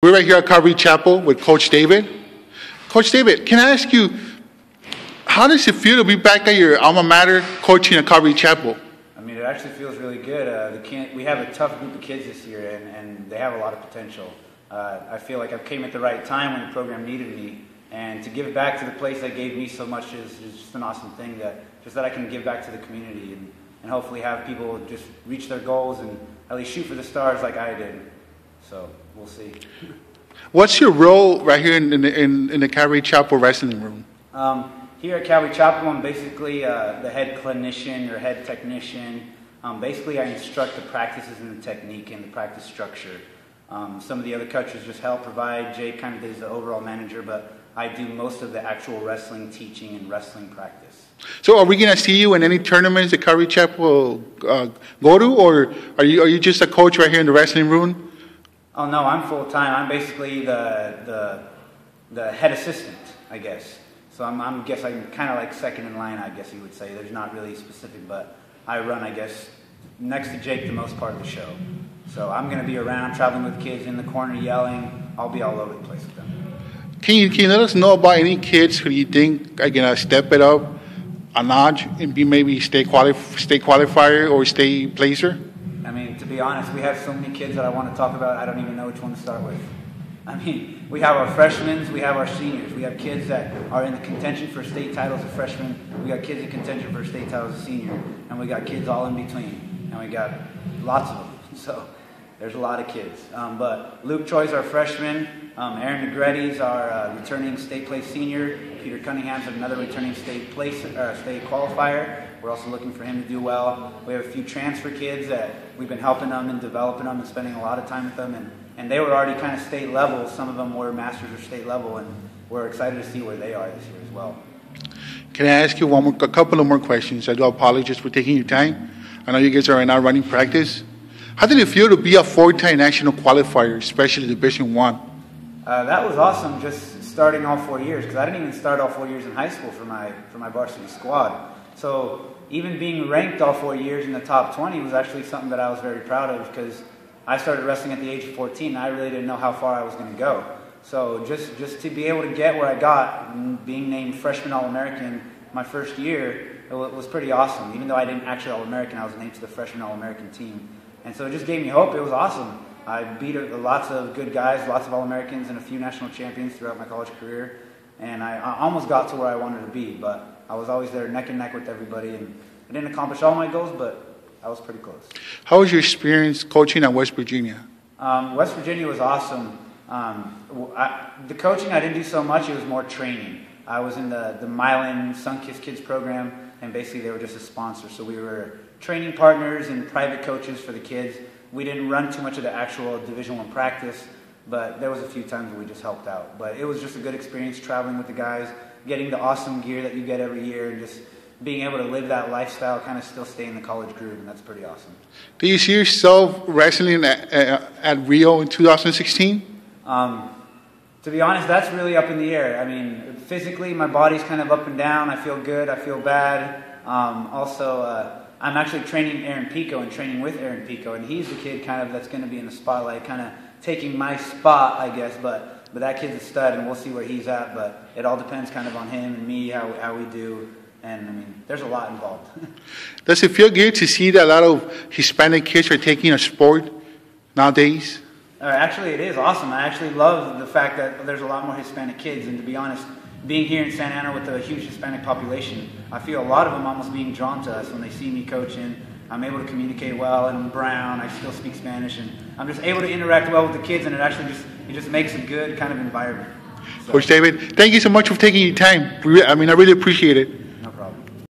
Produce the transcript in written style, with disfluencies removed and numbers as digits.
We're right here at Calvary Chapel with Coach David. Coach David, can I ask you, how does it feel to be back at your alma mater coaching at Calvary Chapel? I mean, it actually feels really good. We have a tough group of kids this year, and they have a lot of potential. I feel like I came at the right time when the program needed me, and to give back to the place that gave me so much is just an awesome thing, that I can give back to the community and hopefully have people just reach their goals and at least shoot for the stars like I did. So we'll see. What's your role right here in the Calvary Chapel wrestling room? Here at Calvary Chapel, I'm basically the head clinician or head technician. Basically, I instruct the practices and the technique and the practice structure. Some of the other coaches just help provide. Jay kind of is the overall manager, but I do most of the actual wrestling teaching and wrestling practice. So are we going to see you in any tournaments that Calvary Chapel go to, or are you just a coach right here in the wrestling room? Oh, no, I'm full-time. I'm basically the head assistant, I guess. So I'm kind of like second in line, I guess you would say. There's not really specific, but I run, I guess, next to Jake the most part of the show. So I'm going to be around, traveling with kids in the corner, yelling. I'll be all over the place with them. Can you let us know about any kids who you think are going to step it up a notch and be maybe state qualifier or state placer? I mean, to be honest, we have so many kids that I want to talk about, I don't even know which one to start with. I mean, we have our freshmen, we have our seniors. We have kids that are in the contention for state titles as freshmen. We got kids in contention for state titles as senior. And we got kids all in between. And we got lots of them. So there's a lot of kids. But Luke Troy's our freshman. Aaron Negretti's our returning state place senior. Peter Cunningham's another returning state qualifier. We're also looking for him to do well. We have a few transfer kids that we've been helping them and developing them and spending a lot of time with them. And they were already kind of state level. Some of them were masters or state level, and we're excited to see where they are this year as well. Can I ask you a couple of more questions? I do apologize for taking your time. I know you guys are right now running practice. How did it feel to be a four-time national qualifier, especially Division I? That was awesome, just starting all 4 years, because I didn't even start all 4 years in high school for my varsity squad. So even being ranked all 4 years in the top 20 was actually something that I was very proud of, because I started wrestling at the age of 14, and I really didn't know how far I was going to go. So just to be able to get where I got, and being named Freshman All-American my first year, it was pretty awesome. Even though I didn't actually All-American, I was named to the Freshman All-American team. And so it just gave me hope. It was awesome. I beat lots of good guys, lots of All-Americans, and a few national champions throughout my college career. And I almost got to where I wanted to be, but I was always there neck and neck with everybody. And I didn't accomplish all my goals, but I was pretty close. How was your experience coaching at West Virginia? West Virginia was awesome. The coaching, I didn't do so much. It was more training. I was in the Milan Sunkist Kids program, and basically they were just a sponsor. So we were training partners and private coaches for the kids. We didn't run too much of the actual Division I practice, but there was a few times where we just helped out. But it was just a good experience traveling with the guys, getting the awesome gear that you get every year, and just being able to live that lifestyle, kind of still stay in the college groove, and that's pretty awesome. Do you see yourself wrestling at Rio in 2016? To be honest, that's really up in the air. I mean, physically, my body's kind of up and down. I feel good. I feel bad. I'm actually training Aaron Pico and training with Aaron Pico, and he's the kid kind of that's going to be in the spotlight, kind of taking my spot, I guess. But that kid's a stud, and we'll see where he's at. But it all depends kind of on him and me, how we do. And, I mean, there's a lot involved. Does it feel good to see that a lot of Hispanic kids are taking a sport nowadays? Actually, it is awesome. I actually love the fact that there's a lot more Hispanic kids. And to be honest, being here in Santa Ana with a huge Hispanic population, I feel a lot of them almost being drawn to us when they see me coaching. I'm able to communicate well, and I'm brown. I still speak Spanish, and I'm just able to interact well with the kids, and it actually just makes a good kind of environment. So. Coach David, thank you so much for taking your time. I really appreciate it.